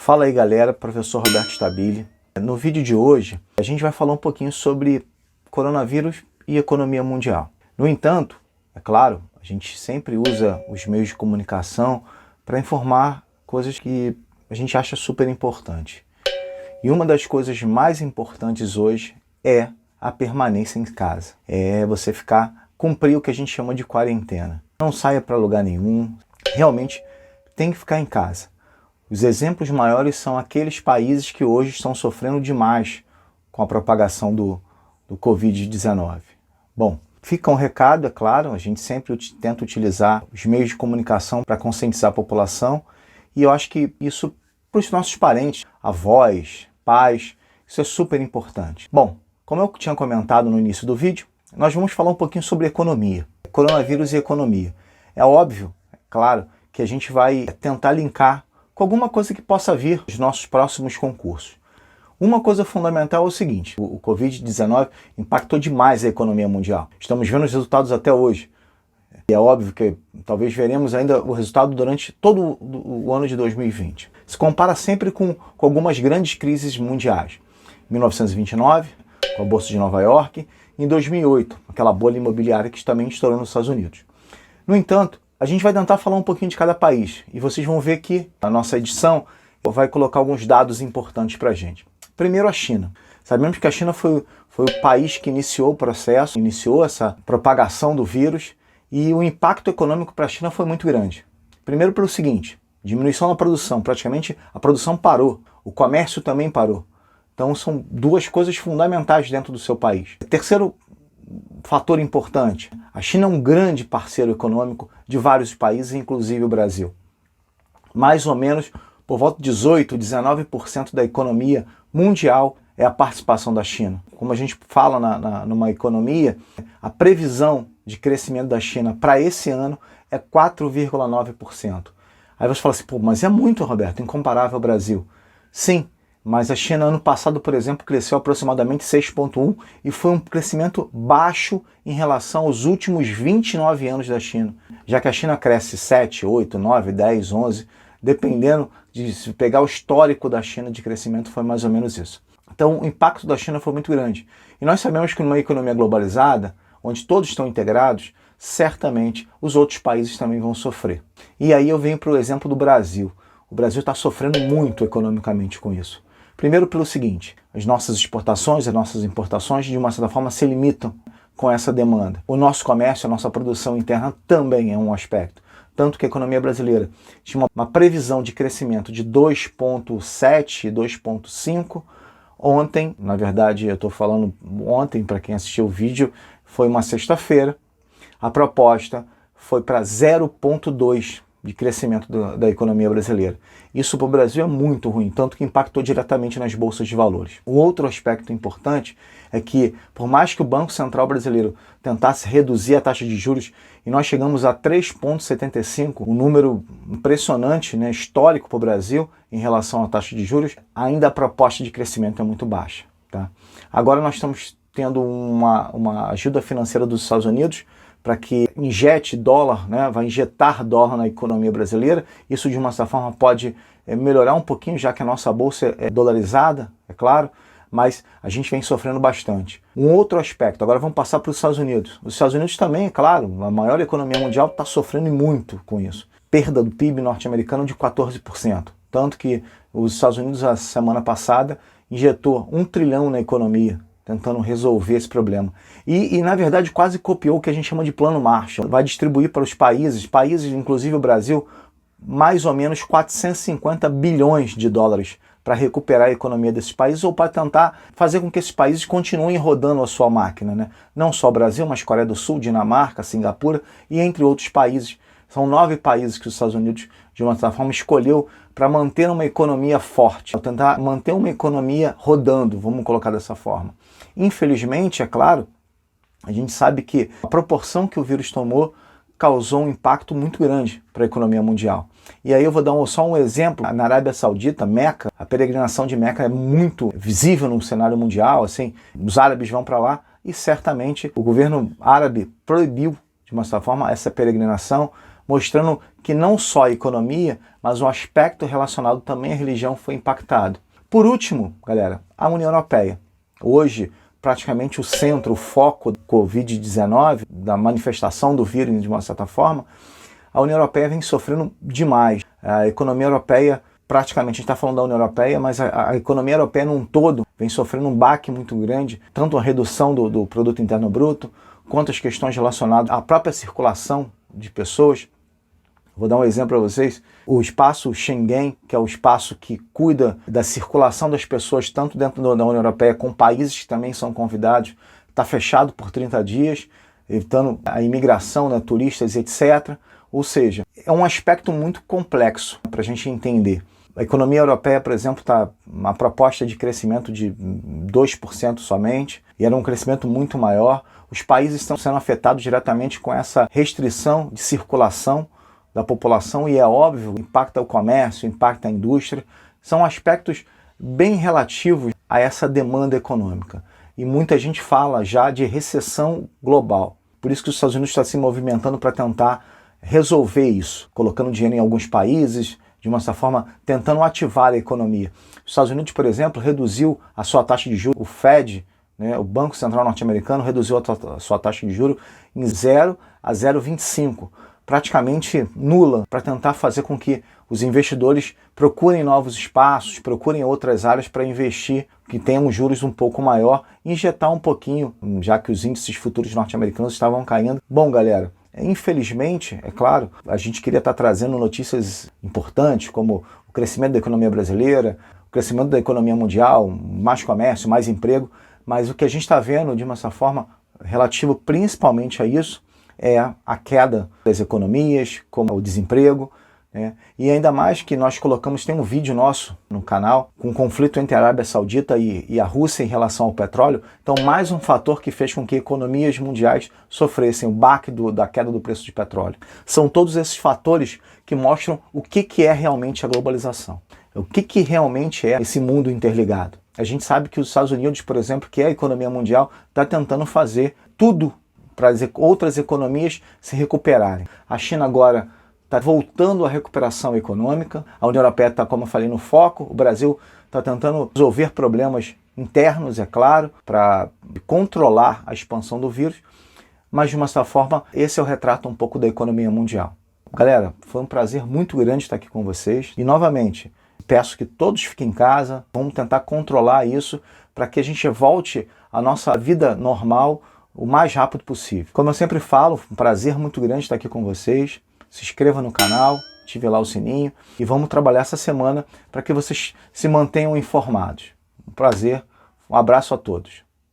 Fala aí galera, professor Roberto Stabile. No vídeo de hoje a gente vai falar um pouquinho sobre coronavírus e economia mundial. No entanto, é claro, a gente sempre usa os meios de comunicação para informar coisas que a gente acha super importante. E uma das coisas mais importantes hoje é a permanência em casa. É você cumprir o que a gente chama de quarentena. Não saia para lugar nenhum, realmente tem que ficar em casa. Os exemplos maiores são aqueles países que hoje estão sofrendo demais com a propagação do Covid-19. Bom, fica um recado, é claro, a gente sempre tenta utilizar os meios de comunicação para conscientizar a população e eu acho que isso para os nossos parentes, avós, pais, isso é super importante. Bom, como eu tinha comentado no início do vídeo, nós vamos falar um pouquinho sobre economia, coronavírus e economia. É óbvio, é claro, que a gente vai tentar linkar com alguma coisa que possa vir nos nossos próximos concursos. Uma coisa fundamental é o seguinte, o Covid-19 impactou demais a economia mundial. Estamos vendo os resultados até hoje. E é óbvio que talvez veremos ainda o resultado durante todo o ano de 2020. Se compara sempre com algumas grandes crises mundiais. Em 1929, com a Bolsa de Nova York, e em 2008, aquela bolha imobiliária que também estourou nos Estados Unidos. No entanto, a gente vai tentar falar um pouquinho de cada país e vocês vão ver que a nossa edição vai colocar alguns dados importantes para a gente. Primeiro, a China. Sabemos que a China foi o país que iniciou o processo, iniciou essa propagação do vírus e o impacto econômico para a China foi muito grande. Primeiro pelo seguinte, diminuição da produção, praticamente a produção parou, o comércio também parou. Então são duas coisas fundamentais dentro do seu país. Terceiro fator importante, a China é um grande parceiro econômico de vários países, inclusive o Brasil. Mais ou menos, por volta de 18%, 19% da economia mundial é a participação da China. Como a gente fala numa economia, a previsão de crescimento da China para esse ano é 4,9%. Aí você fala assim, pô, mas é muito, Roberto, incomparável ao Brasil. Sim, mas a China ano passado, por exemplo, cresceu aproximadamente 6,1% e foi um crescimento baixo em relação aos últimos 29 anos da China. Já que a China cresce 7, 8, 9, 10, 11, dependendo de se pegar o histórico da China de crescimento, foi mais ou menos isso. Então o impacto da China foi muito grande. E nós sabemos que numa economia globalizada, onde todos estão integrados, certamente os outros países também vão sofrer. E aí eu venho para o exemplo do Brasil. O Brasil está sofrendo muito economicamente com isso. Primeiro pelo seguinte, as nossas exportações, as nossas importações de uma certa forma se limitam com essa demanda. O nosso comércio, a nossa produção interna também é um aspecto. Tanto que a economia brasileira tinha uma previsão de crescimento de 2,7, 2,5. Ontem, na verdade eu estou falando ontem para quem assistiu o vídeo, foi uma sexta-feira, a proposta foi para 0,2 de crescimento da economia brasileira. Isso para o Brasil é muito ruim, tanto que impactou diretamente nas bolsas de valores. O outro aspecto importante é que, por mais que o Banco Central brasileiro tentasse reduzir a taxa de juros, e nós chegamos a 3,75, um número impressionante, né, histórico para o Brasil em relação à taxa de juros, ainda a proposta de crescimento é muito baixa. Tá? Agora nós estamos tendo uma ajuda financeira dos Estados Unidos para que injete dólar, né, vai injetar dólar na economia brasileira. Isso de uma certa forma pode melhorar um pouquinho, já que a nossa bolsa é dolarizada, é claro, mas a gente vem sofrendo bastante. Um outro aspecto, agora vamos passar para os Estados Unidos. Os Estados Unidos também, é claro, a maior economia mundial está sofrendo muito com isso. Perda do PIB norte-americano de 14%. Tanto que os Estados Unidos, a semana passada, injetou 1 trilhão na economia, tentando resolver esse problema. E, na verdade, quase copiou o que a gente chama de Plano Marshall. Vai distribuir para os países, inclusive o Brasil, mais ou menos 450 bilhões de dólares para recuperar a economia desses países ou para tentar fazer com que esses países continuem rodando a sua máquina, né? Não só o Brasil, mas Coreia do Sul, Dinamarca, Singapura e entre outros países. São 9 países que os Estados Unidos, de uma certa forma, escolheu para manter uma economia forte, para tentar manter uma economia rodando, vamos colocar dessa forma. Infelizmente, é claro, a gente sabe que a proporção que o vírus tomou causou um impacto muito grande para a economia mundial. E aí eu vou dar só um exemplo. Na Arábia Saudita, Meca, a peregrinação de Meca é muito visível no cenário mundial, assim, os árabes vão para lá e certamente o governo árabe proibiu, de uma certa forma, essa peregrinação. mostrando que não só a economia, mas o aspecto relacionado também à religião foi impactado. Por último, galera, a União Europeia. Hoje, praticamente o centro, o foco do Covid-19, da manifestação do vírus de uma certa forma, a União Europeia vem sofrendo demais. A economia europeia, praticamente, a gente está falando da União Europeia, mas a economia europeia num todo vem sofrendo um baque muito grande, tanto a redução do produto interno bruto, quanto as questões relacionadas à própria circulação de pessoas. Vou dar um exemplo para vocês. O espaço Schengen, que é o espaço que cuida da circulação das pessoas, tanto dentro da União Europeia, com países que também são convidados, está fechado por 30 dias, evitando a imigração, né, turistas, etc. Ou seja, é um aspecto muito complexo para a gente entender. A economia europeia, por exemplo, está uma proposta de crescimento de 2% somente, e era um crescimento muito maior. Os países estão sendo afetados diretamente com essa restrição de circulação da população, e é óbvio, impacta o comércio, impacta a indústria. São aspectos bem relativos a essa demanda econômica. E muita gente fala já de recessão global. Por isso que os Estados Unidos estão se movimentando para tentar resolver isso, colocando dinheiro em alguns países, de uma certa forma, tentando ativar a economia. Os Estados Unidos, por exemplo, reduziu a sua taxa de juros, o Fed, né, o Banco Central Norte-Americano, reduziu a sua taxa de juros em 0 a 0,25, praticamente nula, para tentar fazer com que os investidores procurem novos espaços, procurem outras áreas para investir, que tenham juros um pouco maior, e injetar um pouquinho, já que os índices futuros norte-americanos estavam caindo. Bom, galera, infelizmente, é claro, a gente queria estar trazendo notícias importantes, como o crescimento da economia brasileira, o crescimento da economia mundial, mais comércio, mais emprego, mas o que a gente está vendo, de uma certa forma, relativo principalmente a isso, é a queda das economias, como o desemprego, né? E ainda mais que nós colocamos, tem um vídeo nosso no canal, com o conflito entre a Arábia Saudita e a Rússia em relação ao petróleo. Então, mais um fator que fez com que economias mundiais sofressem o baque da queda do preço de petróleo. São todos esses fatores que mostram o que é realmente a globalização. O que realmente é esse mundo interligado. A gente sabe que os Estados Unidos, por exemplo, que é a economia mundial, está tentando fazer tudo para as outras economias se recuperarem. A China agora está voltando à recuperação econômica, a União Europeia está, como eu falei, no foco, o Brasil está tentando resolver problemas internos, é claro, para controlar a expansão do vírus, mas de uma certa forma, esse é o retrato um pouco da economia mundial. Galera, foi um prazer muito grande estar aqui com vocês, e novamente, peço que todos fiquem em casa, vamos tentar controlar isso, para que a gente volte à nossa vida normal o mais rápido possível. Como eu sempre falo, um prazer muito grande estar aqui com vocês. Se inscreva no canal, ative lá o sininho e vamos trabalhar essa semana para que vocês se mantenham informados. Um prazer, um abraço a todos.